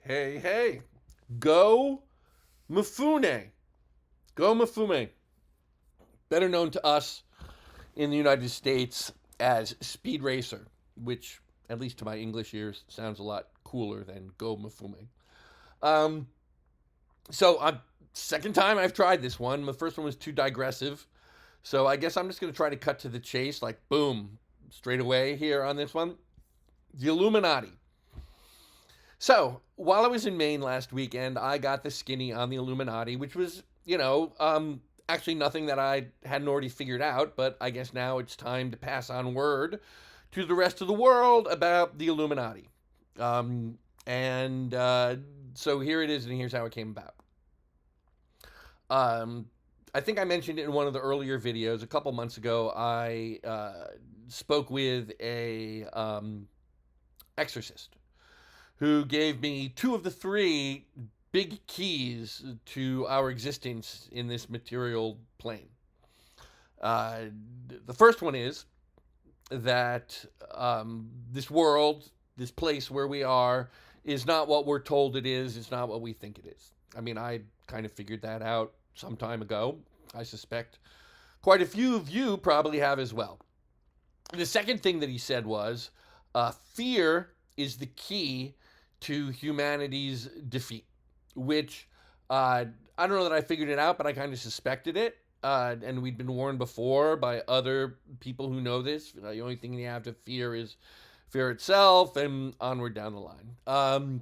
Hey, hey. Go Mifune. Go Mifune. Better known to us in the United States as Speed Racer, which, at least to my English ears, sounds a lot cooler than Go Mifune. Um, so, second time I've tried this one. The first one was too digressive. So I guess I'm just going to try to cut to the chase, like boom, straight away here on this one. The Illuminati. So, while I was in Maine last weekend, I got the skinny on the Illuminati, which was, actually nothing that I hadn't already figured out, but I guess now it's time to pass on word to the rest of the world about the Illuminati. And so here it is, and here's how it came about. Um, I think I mentioned it in one of the earlier videos. A couple months ago, I spoke with a exorcist who gave me two of the three big keys to our existence in this material plane. Uh, the first one is that this world, this place where we are, is not what we're told it is. It's not what we think it is. I mean, I kind of figured that out some time ago. I suspect quite a few of you probably have as well. The second thing that he said was fear is the key to humanity's defeat, which I don't know that I figured it out, but I kind of suspected it. And we'd been warned before by other people who know this. The only thing you have to fear is fear itself, and onward down the line.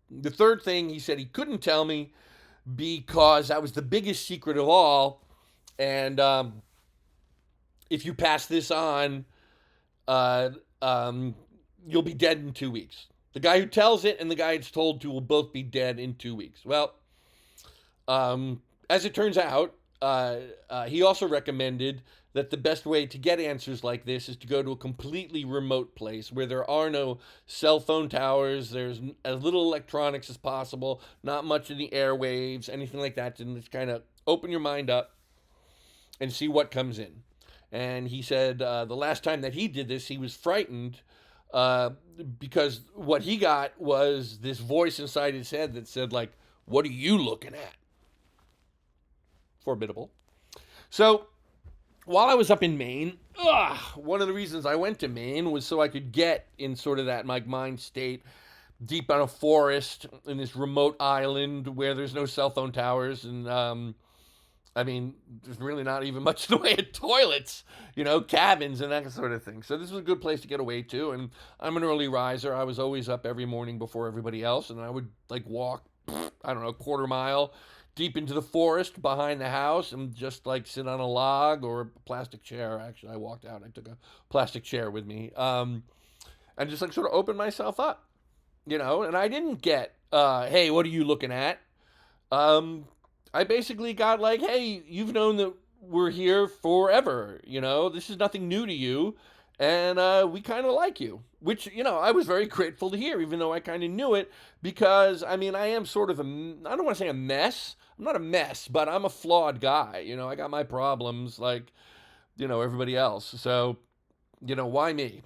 The third thing he said he couldn't tell me because that was the biggest secret of all. And if you pass this on, uh, um, you'll be dead in 2 weeks. The guy who tells it and the guy it's told to will both be dead in 2 weeks. Well, as it turns out, he also recommended that the best way to get answers like this is to go to a completely remote place where there are no cell phone towers, there's as little electronics as possible, not much in the airwaves, anything like that, and just kind of open your mind up and see what comes in. And he said the last time that he did this, he was frightened uh, because what he got was this voice inside his head that said, like, "What are you looking at?" Formidable. So while I was up in Maine, one of the reasons I went to Maine was so I could get in sort of that like mind state, deep on a forest in this remote island where there's no cell phone towers, and I mean, there's really not even much in the way of toilets, cabins and that sort of thing. So this was a good place to get away to. And I'm an early riser. I was always up every morning before everybody else, and I would like walk, I don't know, a quarter mile deep into the forest behind the house and just like sit on a log or a plastic chair. Actually, I walked out. I took a plastic chair with me, and just like sort of opened myself up, And I didn't get, "Hey, what are you looking at?" Um, I basically got like, "Hey, you've known that we're here forever. This is nothing new to you, and we kind of like you." Which I was very grateful to hear, even though I kind of knew it, because I mean, I am sort of I don't want to say a mess. I'm not a mess, but I'm a flawed guy. I got my problems, like everybody else. So why me?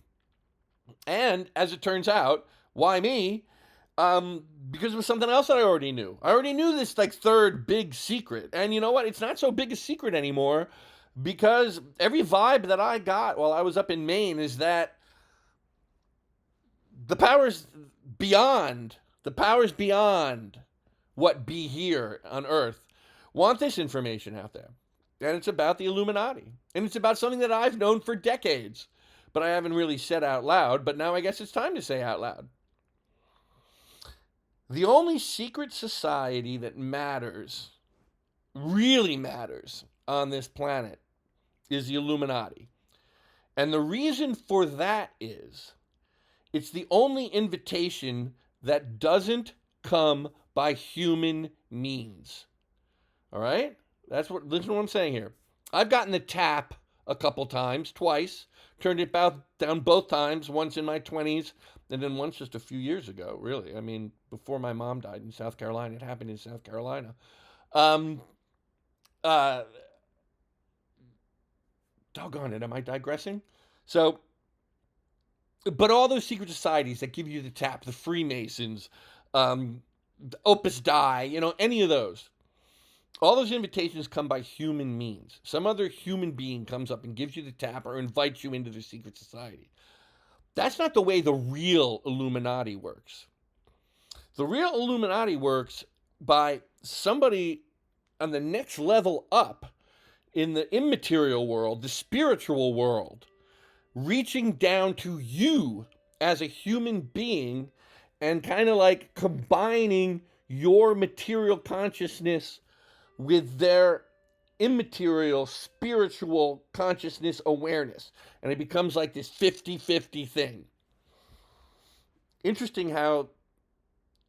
And as it turns out, why me? Because it was something else that I already knew. I already knew this like third big secret. And you know what? It's not so big a secret anymore because every vibe that I got while I was up in Maine is that the powers beyond what be here on Earth want this information out there. And it's about the Illuminati. And it's about something that I've known for decades, but I haven't really said out loud. But now I guess it's time to say out loud. The only secret society that matters, really matters, on this planet is the Illuminati. And the reason for that is it's the only invitation that doesn't come by human means. All right? Listen to what I'm saying here. I've gotten the tap a couple times, twice, turned it down both times, once in my 20s, and then once just a few years ago, really. I mean, before my mom died in South Carolina. It happened in South Carolina. Uh, Doggone it, am I digressing? So, but all those secret societies that give you the tap, the Freemasons, Opus Dei, any of those. All those invitations come by human means. Some other human being comes up and gives you the tap or invites you into their secret society. That's not the way the real Illuminati works. The real Illuminati works by somebody on the next level up in the immaterial world, the spiritual world, reaching down to you as a human being and kind of like combining your material consciousness with their immaterial spiritual consciousness awareness. And it becomes like this 50-50 thing. Interesting how,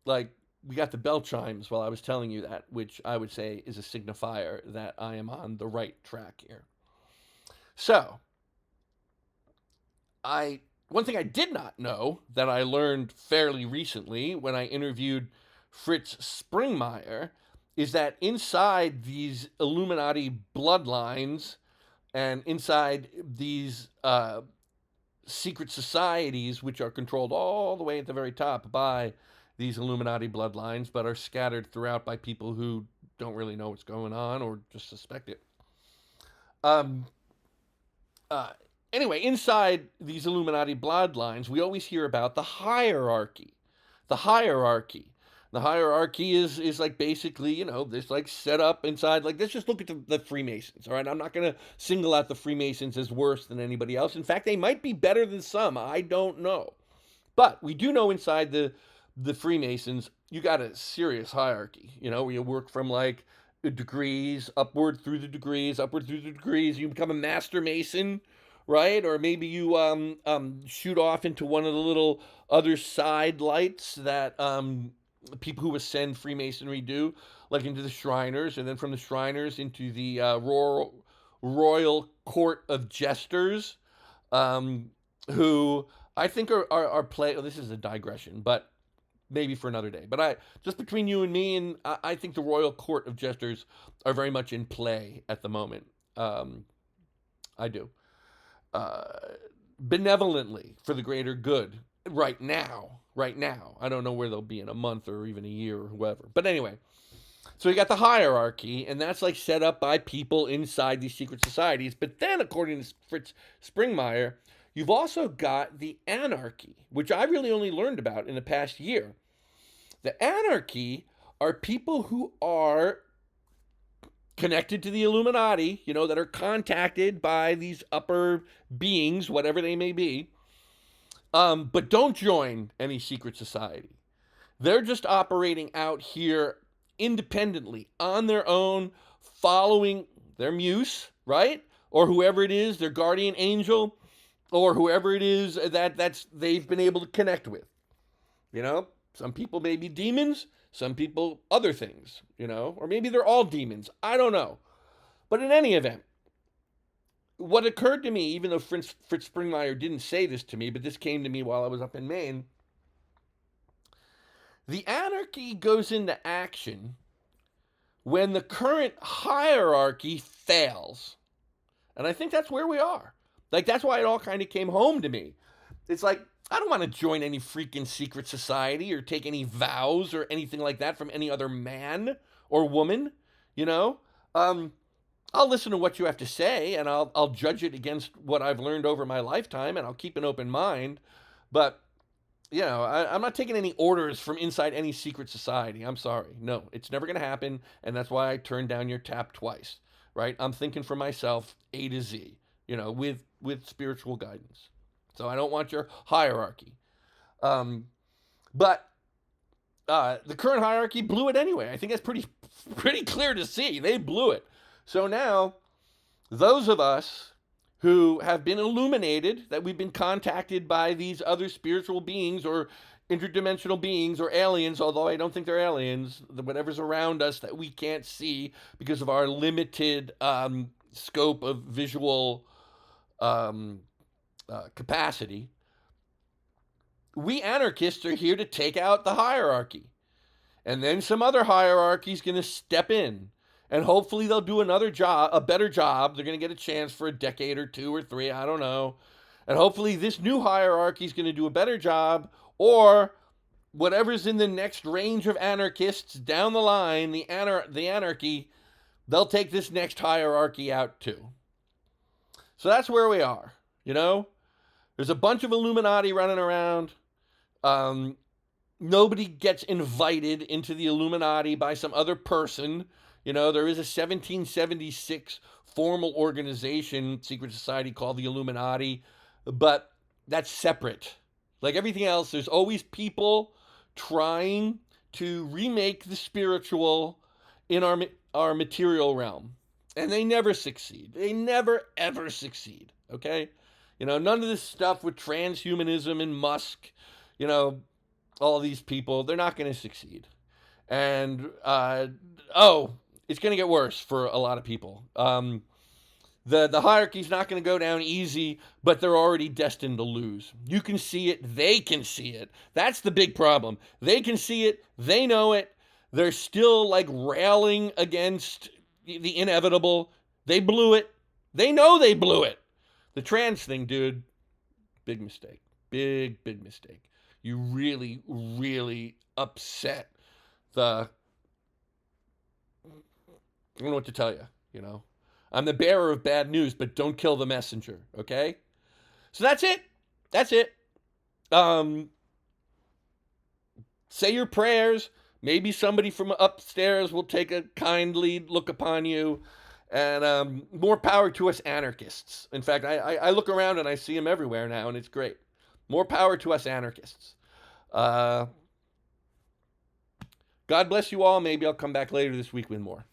like, we got the bell chimes while I was telling you that, which I would say is a signifier that I am on the right track here. So, one thing I did not know that I learned fairly recently when I interviewed Fritz Springmeier is that inside these Illuminati bloodlines and inside these secret societies, which are controlled all the way at the very top by these Illuminati bloodlines, but are scattered throughout by people who don't really know what's going on or just suspect it. Anyway, inside these Illuminati bloodlines, we always hear about the hierarchy. The hierarchy. The hierarchy is like basically, this like set up inside, like let's just look at the Freemasons, all right? I'm not going to single out the Freemasons as worse than anybody else. In fact, they might be better than some. I don't know. But we do know inside the Freemasons, you got a serious hierarchy, where you work from like degrees, upward through the degrees, you become a master mason, right? Or maybe you shoot off into one of the little other side lights that people who ascend Freemasonry do, like into the Shriners, and then from the Shriners into the Royal Court of Jesters, who I think are play. Oh, this is a digression, but maybe for another day. But just between you and me, and I think the Royal Court of Jesters are very much in play at the moment. I do. Benevolently for the greater good right now. I don't know where they'll be in a month or even a year or whoever. But anyway, so you got the hierarchy, and that's like set up by people inside these secret societies. But then, according to Fritz Springmeier, you've also got the anarchy, which I really only learned about in the past year. The anarchy are people who are connected to the Illuminati, that are contacted by these upper beings, whatever they may be, but don't join any secret society. They're just operating out here independently, on their own, following their muse, right? Or whoever it is, their guardian angel, or whoever it is that's they've been able to connect with. Some people may be demons, some people other things, or maybe they're all demons. I don't know. But in any event, what occurred to me, even though Fritz Springmeier didn't say this to me, but this came to me while I was up in Maine, the anarchy goes into action when the current hierarchy fails. And I think that's where we are. Like, that's why it all kind of came home to me. It's like, I don't want to join any freaking secret society or take any vows or anything like that from any other man or woman, I'll listen to what you have to say, and I'll judge it against what I've learned over my lifetime, and I'll keep an open mind. But, I'm not taking any orders from inside any secret society. I'm sorry. No, it's never going to happen, and that's why I turned down your tap twice, right? I'm thinking for myself A to Z, with spiritual guidance. So I don't want your hierarchy. But the current hierarchy blew it anyway. I think that's pretty clear to see. They blew it. So now, those of us who have been illuminated, that we've been contacted by these other spiritual beings or interdimensional beings or aliens, although I don't think they're aliens, whatever's around us that we can't see because of our limited scope of visual capacity, we anarchists are here to take out the hierarchy. And then some other hierarchy is going to step in. And hopefully they'll do a better job. They're going to get a chance for a decade or 2 or 3, I don't know. And hopefully this new hierarchy is going to do a better job, or whatever's in the next range of anarchists down the line, the anarchy, they'll take this next hierarchy out too. So that's where we are, you know? There's a bunch of Illuminati running around. Um, Nobody gets invited into the Illuminati by some other person. You know, there is a 1776 formal organization, secret society called the Illuminati, but that's separate. Like everything else, there's always people trying to remake the spiritual in our material realm. And they never succeed. They never, ever succeed. Okay? You know, none of this stuff with transhumanism and Musk, you know, all these people, they're not going to succeed. And, it's going to get worse for a lot of people. The hierarchy's not going to go down easy, but they're already destined to lose. You can see it. They can see it. That's the big problem. They can see it. They know it. They're still like railing against the inevitable. They blew it. They know they blew it. The trans thing, dude, big mistake. Big, big mistake. You really, really upset the... I don't know what to tell you, you know. I'm the bearer of bad news, but don't kill the messenger, okay? So that's it. That's it. Say your prayers. Maybe somebody from upstairs will take a kindly look upon you. And more power to us anarchists. In fact, I look around and I see them everywhere now, and it's great. More power to us anarchists. God bless you all. Maybe I'll come back later this week with more.